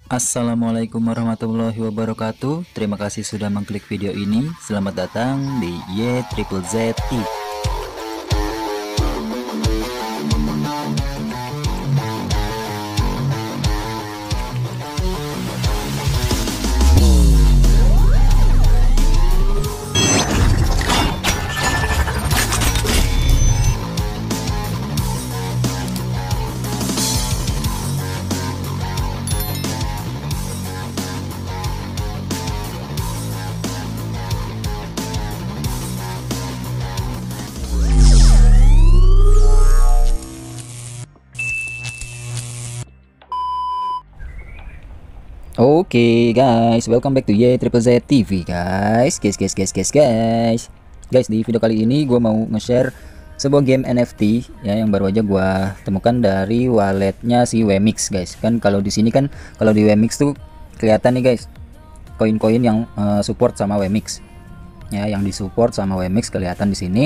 Assalamualaikum warahmatullahi wabarakatuh. Terima kasih sudah mengklik video ini. Selamat datang di Y Triple Z TV. Oke guys, welcome back to Y Triple Z TV guys. Guys, di video kali ini gue mau nge-share sebuah game NFT ya yang baru aja gue temukan dari walletnya si Wemix guys. Kan kalau di sini kan kalau di Wemix tuh kelihatan nih guys, koin-koin yang support sama Wemix. Ya, yang disupport sama Wemix kelihatan di sini.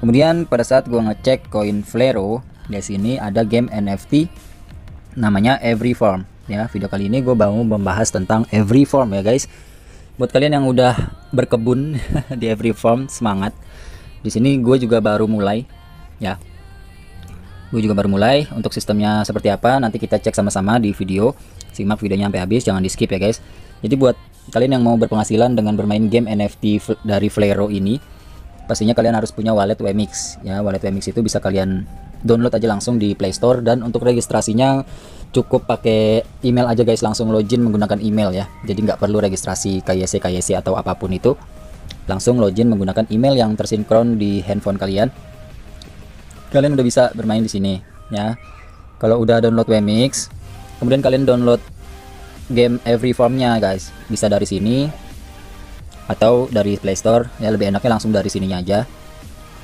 Kemudian pada saat gue ngecek koin Flero, di sini ada game NFT namanya Every Farm. Ya, video kali ini gue mau membahas tentang Every Farm ya guys. Buat kalian yang udah berkebun di Every Farm, semangat. Di sini gue juga baru mulai ya. Gue juga baru mulai. Untuk sistemnya seperti apa nanti kita cek sama-sama di video. Simak videonya sampai habis, jangan di skip ya guys. Jadi buat kalian yang mau berpenghasilan dengan bermain game NFT dari Flero ini, pastinya kalian harus punya wallet Wemix ya. Wallet Wemix itu bisa kalian download aja langsung di Play Store, dan untuk registrasinya cukup pakai email aja guys, langsung login menggunakan email ya. Jadi nggak perlu registrasi KYC atau apapun itu, langsung login menggunakan email yang tersinkron di handphone kalian. Kalian udah bisa bermain di sini ya. Kalau udah download Wemix, kemudian kalian download game Every Farm-nya guys, bisa dari sini atau dari Play Store ya. Lebih enaknya langsung dari sininya aja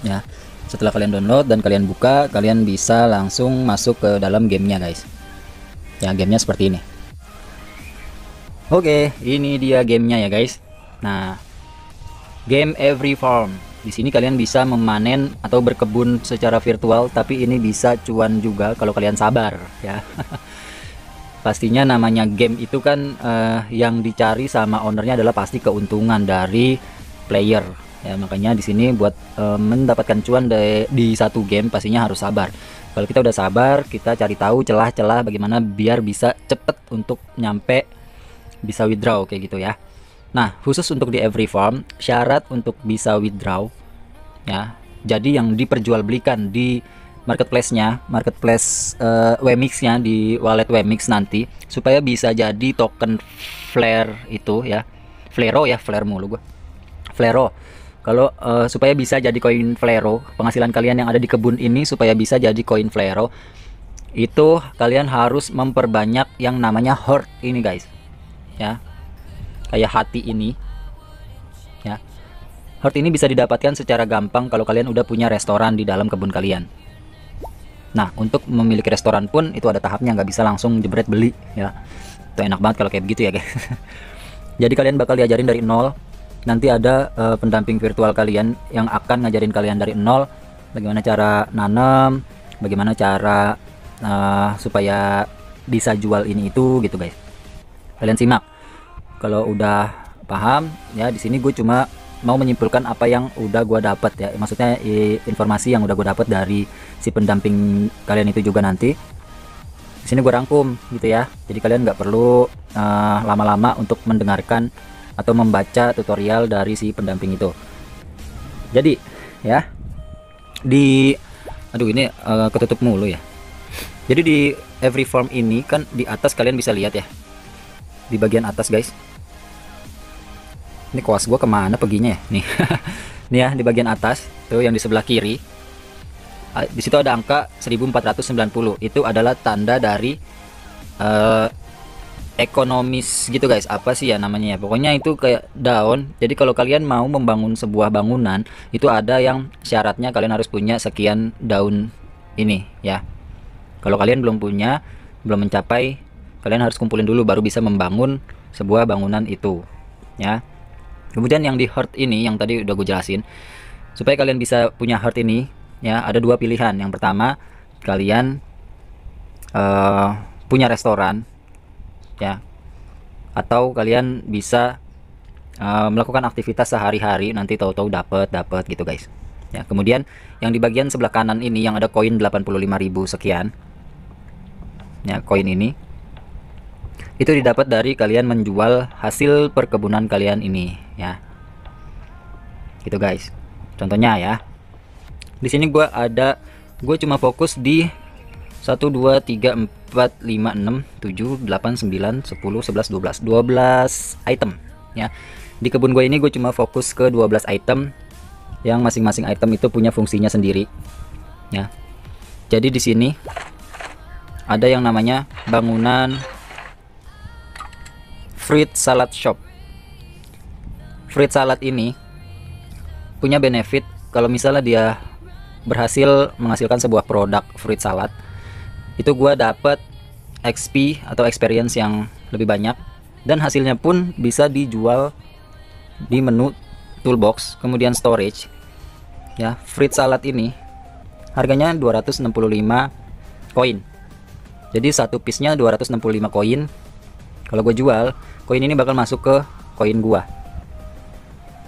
ya. Setelah kalian download dan kalian buka, kalian bisa langsung masuk ke dalam gamenya guys ya. Gamenya seperti ini. Oke, ini dia gamenya ya guys. Nah, game Every Farm, di sini kalian bisa memanen atau berkebun secara virtual, tapi ini bisa cuan juga kalau kalian sabar ya. Pastinya namanya game itu kan yang dicari sama ownernya adalah pasti keuntungan dari player ya. Makanya di sini buat mendapatkan cuan di satu game pastinya harus sabar. Kalau kita udah sabar, kita cari tahu celah-celah bagaimana biar bisa cepet untuk nyampe bisa withdraw kayak gitu ya. Nah, khusus untuk di Every Farm, syarat untuk bisa withdraw ya, jadi yang diperjualbelikan di marketplace-nya, Wemix-nya, di wallet Wemix nanti, supaya bisa jadi token Flare itu ya, Flero ya, Flare mulu gua, Flero. Kalau supaya bisa jadi koin Flero, penghasilan kalian yang ada di kebun ini supaya bisa jadi koin Flero, itu kalian harus memperbanyak yang namanya heart ini guys ya, kayak hati ini ya. Heart ini bisa didapatkan secara gampang kalau kalian udah punya restoran di dalam kebun kalian. Nah, untuk memiliki restoran pun itu ada tahapnya, nggak bisa langsung jebret beli ya. Itu enak banget kalau kayak begitu ya guys. Jadi kalian bakal diajarin dari nol. Nanti ada pendamping virtual kalian yang akan ngajarin kalian dari nol bagaimana cara nanam, bagaimana cara supaya bisa jual ini itu gitu guys. Kalian simak. Kalau udah paham ya, di sini gue cuma mau menyimpulkan apa yang udah gue dapat ya. Maksudnya informasi yang udah gue dapat dari si pendamping kalian itu juga nanti. Di sini gue rangkum gitu ya. Jadi kalian nggak perlu lama-lama untuk mendengarkan atau membaca tutorial dari si pendamping itu. Jadi ya, aduh ini ketutup mulu ya. Jadi di Every Farm ini kan di atas kalian bisa lihat ya, di bagian atas guys. Ini koas gua kemana peginya ya nih. Nih ya, di bagian atas tuh yang di sebelah kiri, di situ ada angka 1490. Itu adalah tanda dari ekonomis gitu guys, apa sih ya namanya ya, pokoknya itu kayak daun. Jadi kalau kalian mau membangun sebuah bangunan, itu ada yang syaratnya kalian harus punya sekian daun ini ya. Kalau kalian belum punya, belum mencapai, kalian harus kumpulin dulu baru bisa membangun sebuah bangunan itu ya. Kemudian yang di heart ini yang tadi udah gue jelasin, supaya kalian bisa punya heart ini ya, ada dua pilihan. Yang pertama, kalian punya restoran ya. atau kalian bisa melakukan aktivitas sehari-hari, nanti tahu-tahu dapat gitu guys. Ya, kemudian yang di bagian sebelah kanan ini yang ada koin 85.000 sekian. Ya, koin ini itu didapat dari kalian menjual hasil perkebunan kalian ini ya. Gitu guys. Contohnya ya. Di sini gue cuma fokus di 1 2 3 4 5 6 7 8 9 10 11 12 item ya. Di kebun gue ini gue cuma fokus ke 12 item yang masing-masing item itu punya fungsinya sendiri ya. Jadi di sini ada yang namanya bangunan fruit salad shop. Fruit salad ini punya benefit kalau misalnya dia berhasil menghasilkan sebuah produk fruit salad, itu gua dapat XP atau experience yang lebih banyak, dan hasilnya pun bisa dijual di menu toolbox kemudian storage ya. Fruit salad ini harganya 265 koin, jadi satu piece nya 265 koin. Kalau gue jual, koin ini bakal masuk ke koin gua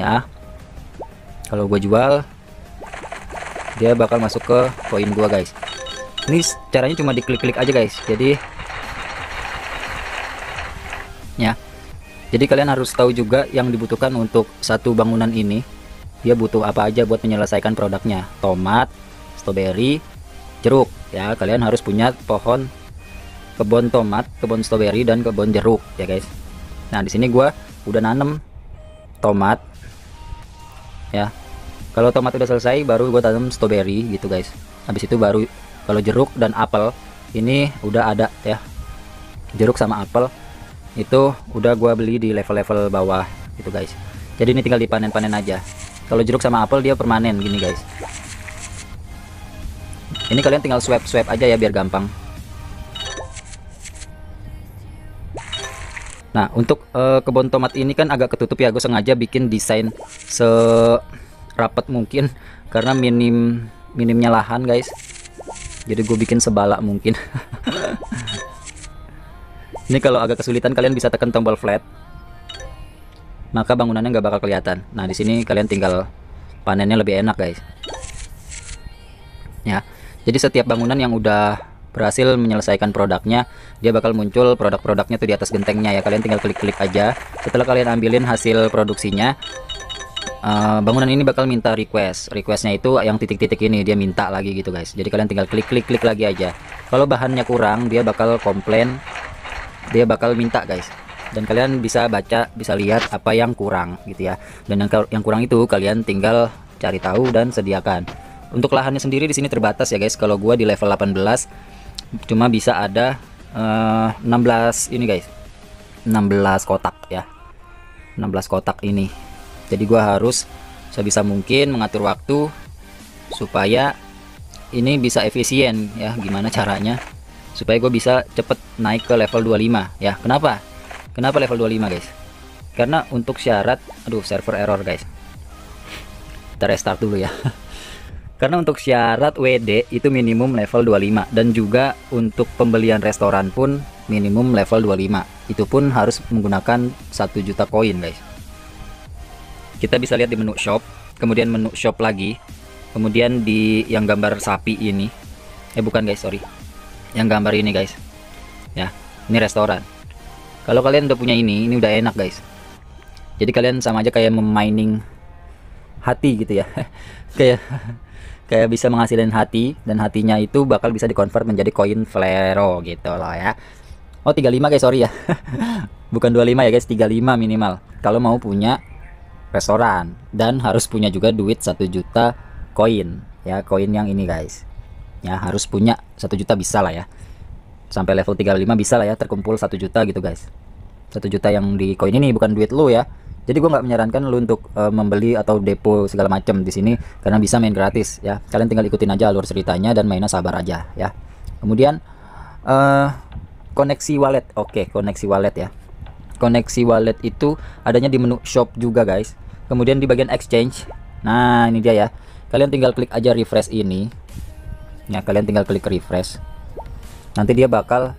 ya. Kalau gue jual, dia bakal masuk ke koin gua guys. Ini caranya cuma diklik-klik aja guys. Jadi ya, jadi kalian harus tahu juga yang dibutuhkan untuk satu bangunan ini, dia butuh apa aja buat menyelesaikan produknya. Tomat, stroberi, jeruk ya. Kalian harus punya kebun tomat, kebun stroberi, dan kebun jeruk ya guys. Nah, di sini gua udah nanem tomat ya. Kalau tomat udah selesai, baru gua tanam stroberi gitu guys. Habis itu baru kalau jeruk dan apel ini udah ada ya. Jeruk sama apel itu udah gua beli di level-level bawah gitu guys. Jadi ini tinggal dipanen-panen aja. Kalau jeruk sama apel dia permanen gini guys. Ini kalian tinggal swipe aja ya biar gampang. Nah, untuk kebun tomat ini kan agak ketutup ya. Gue sengaja bikin desain serapat mungkin karena minimnya lahan guys. Jadi gue bikin sebalak mungkin. Ini kalau agak kesulitan kalian bisa tekan tombol flat, maka bangunannya nggak bakal kelihatan. Nah, di sini kalian tinggal panennya lebih enak guys. Ya, jadi setiap bangunan yang udah berhasil menyelesaikan produknya, dia bakal muncul produk-produknya tuh di atas gentengnya ya. Kalian tinggal klik-klik aja. Setelah kalian ambilin hasil produksinya, bangunan ini bakal minta requestnya itu yang titik-titik ini, dia minta lagi gitu guys. Jadi kalian tinggal klik lagi aja. Kalau bahannya kurang, dia bakal komplain, dia bakal minta guys. Dan kalian bisa baca, bisa lihat apa yang kurang gitu ya. Dan yang kurang itu kalian tinggal cari tahu dan sediakan. Untuk lahannya sendiri di sini terbatas ya guys. Kalau gua di level 18 cuma bisa ada 16 ini guys, 16 kotak ya, 16 kotak ini. Jadi gua harus sebisa mungkin mengatur waktu supaya ini bisa efisien ya. Gimana caranya supaya gue bisa cepet naik ke level 25 ya. Kenapa level 25 guys? Karena untuk syarat, aduh server error guys, kita restart dulu ya. Karena untuk syarat WD itu minimum level 25, dan juga untuk pembelian restoran pun minimum level 25. Itu pun harus menggunakan 1 juta koin guys. Kita bisa lihat di menu shop, kemudian menu shop lagi, kemudian di yang gambar sapi ini, bukan guys, sorry, yang gambar ini guys ya, ini restoran. Kalau kalian udah punya ini udah enak guys. Jadi kalian sama aja kayak memining hati gitu ya. kayak bisa menghasilkan hati, dan hatinya itu bakal bisa dikonvert menjadi koin Flero gitu loh ya. Oh 35 guys, sorry ya. Bukan 25 ya guys, 35 minimal kalau mau punya restoran, dan harus punya juga duit 1 juta koin ya. Koin yang ini guys ya, harus punya 1 juta bisa lah ya. Sampai level 35 bisa lah ya, terkumpul 1 juta gitu guys. 1 juta yang di koin ini, bukan duit lu ya. Jadi gue nggak menyarankan lu untuk membeli atau depo segala macam di sini, karena bisa main gratis ya. Kalian tinggal ikutin aja alur ceritanya dan mainnya sabar aja ya. Kemudian koneksi wallet. Oke, koneksi wallet ya. Koneksi wallet itu adanya di menu shop juga guys. Kemudian di bagian exchange. Nah, ini dia ya. Kalian tinggal klik aja refresh ini. Ya, kalian tinggal klik refresh. Nanti dia bakal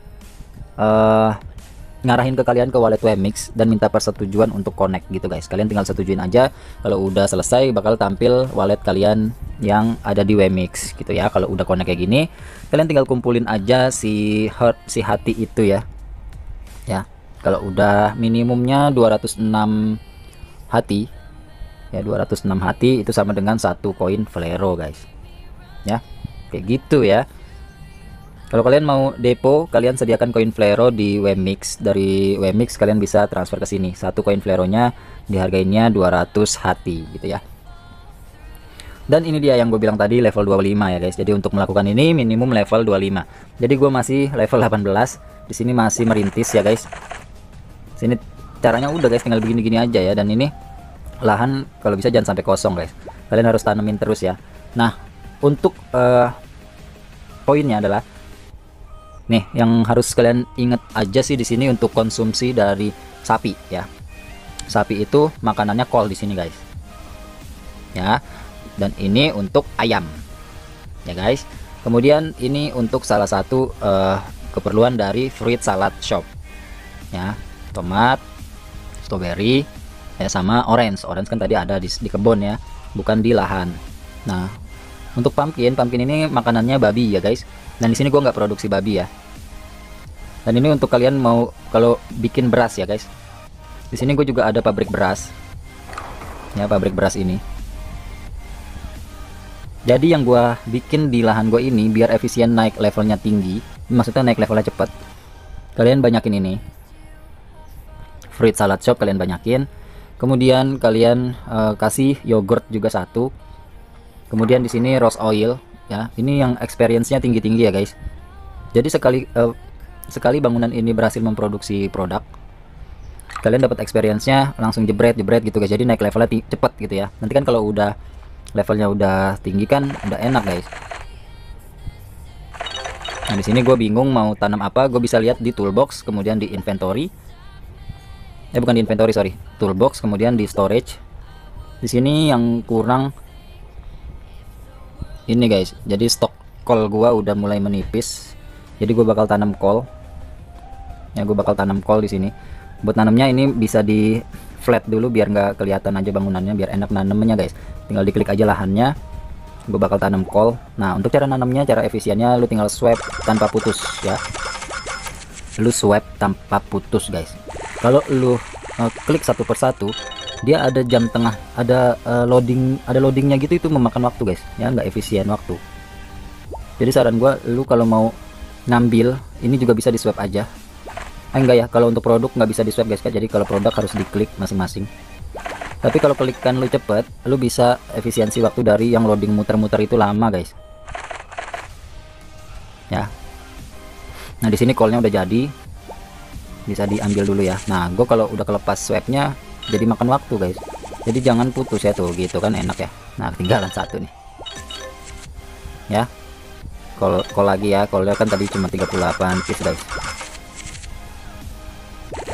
ngarahin ke kalian ke wallet Wemix dan minta persetujuan untuk connect gitu guys. Kalian tinggal setujuin aja. Kalau udah selesai bakal tampil wallet kalian yang ada di Wemix gitu ya. Kalau udah connect kayak gini, kalian tinggal kumpulin aja si hati itu ya. Ya, kalau udah minimumnya 206 hati ya, 206 hati itu sama dengan 1 koin Flero guys. Ya, kayak gitu ya. Kalau kalian mau depo, kalian sediakan koin Flero di Wemix. Dari Wemix kalian bisa transfer ke sini. 1 koin Fleronya dihargainya 200 hati gitu ya. Dan ini dia yang gue bilang tadi, level 25 ya guys. Jadi untuk melakukan ini minimum level 25. Jadi gue masih level 18. Di sini masih merintis ya guys. Sini caranya udah guys, tinggal begini-gini aja ya. Dan ini lahan kalau bisa jangan sampai kosong guys. Kalian harus tanemin terus ya. Nah, untuk poinnya adalah nih, yang harus kalian ingat aja sih di sini untuk konsumsi dari sapi ya. Sapi itu makanannya kol di sini guys. Ya. Dan ini untuk ayam. Ya guys. Kemudian ini untuk salah satu keperluan dari fruit salad shop. Ya, tomat, strawberry, ya sama orange. Orange kan tadi ada di kebun ya, bukan di lahan. Nah, untuk pumpkin ini makanannya babi ya guys. Dan di sini gua nggak produksi babi ya. Dan ini untuk kalian mau kalau bikin beras ya guys. Di sini gue juga ada pabrik beras. Ya, pabrik beras ini. Jadi yang gua bikin di lahan gue ini biar efisien naik levelnya tinggi, maksudnya naik levelnya cepat. Kalian banyakin ini. Fruit salad shop kalian banyakin. Kemudian kalian kasih yogurt juga 1. Kemudian di sini rose oil ya. Ini yang experience-nya tinggi-tinggi ya guys. Jadi sekali bangunan ini berhasil memproduksi produk, kalian dapat experience-nya langsung jebret gitu guys. Jadi naik levelnya cepet gitu ya. Nanti kan kalau udah levelnya udah tinggi kan udah enak guys. Nah, di sini gue bingung mau tanam apa. Gue bisa lihat di toolbox, kemudian di inventory. Bukan di inventory, sorry. Toolbox, kemudian di storage. Di sini yang kurang ini guys. Jadi stok kol gua udah mulai menipis. Jadi gue bakal tanam kol. Ya, gue bakal tanam kol di sini. Buat nanamnya ini bisa di flat dulu biar nggak kelihatan aja bangunannya, biar enak nanamnya guys. Tinggal diklik aja lahannya. Gue bakal tanam kol. Nah, untuk cara nanamnya, cara efisiennya lu tinggal swipe tanpa putus ya. Lu swipe tanpa putus guys. Kalau lu klik satu persatu, dia ada jam tengah, ada loadingnya gitu, itu memakan waktu guys. Ya, nggak efisien waktu. Jadi saran gua, lu kalau mau ngambil ini juga bisa di swipe aja. Enggak ya, kalau untuk produk nggak bisa di swipe guys. Jadi kalau produk harus diklik masing-masing. Tapi kalau klikkan lu cepet, lu bisa efisiensi waktu dari yang loading muter-muter itu lama guys. Ya. Nah, di sini callnya udah jadi, bisa diambil dulu ya. Nah, gue kalau udah kelepas swipe-nya jadi makan waktu guys. Jadi jangan putus ya tuh, gitu kan enak ya. Nah, ketinggalan 1 nih. Ya. Call lagi ya. Callnya kan tadi cuma 38 piece guys.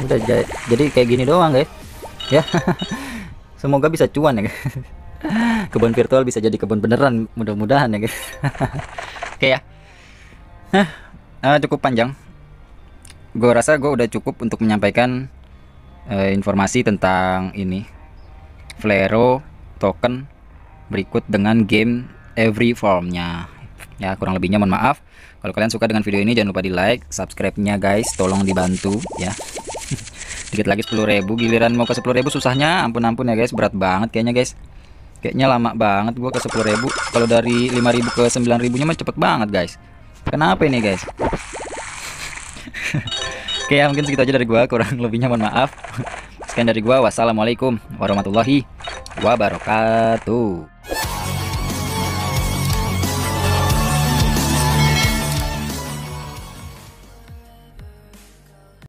Udah jadi kayak gini doang guys. Ya. Semoga bisa cuan ya guys. Kebun virtual bisa jadi kebun beneran, mudah-mudahan ya guys. Oke ya. Cukup panjang. Gue rasa gue udah cukup untuk menyampaikan informasi tentang ini Flero token berikut dengan game every formnya ya. Kurang lebihnya mohon maaf. Kalau kalian suka dengan video ini jangan lupa di like, subscribe-nya guys, tolong dibantu ya. Dikit lagi 10.000, giliran mau ke 10.000 susahnya ampun-ampun ya guys, berat banget kayaknya guys. Kayaknya lama banget gua ke 10.000. Kalau dari 5.000 ke 9.000 nya mah cepet banget guys. Kenapa ini guys? Oke ya, mungkin segitu aja dari gua, kurang lebihnya mohon maaf. Sekian dari gua, wassalamualaikum warahmatullahi wabarakatuh.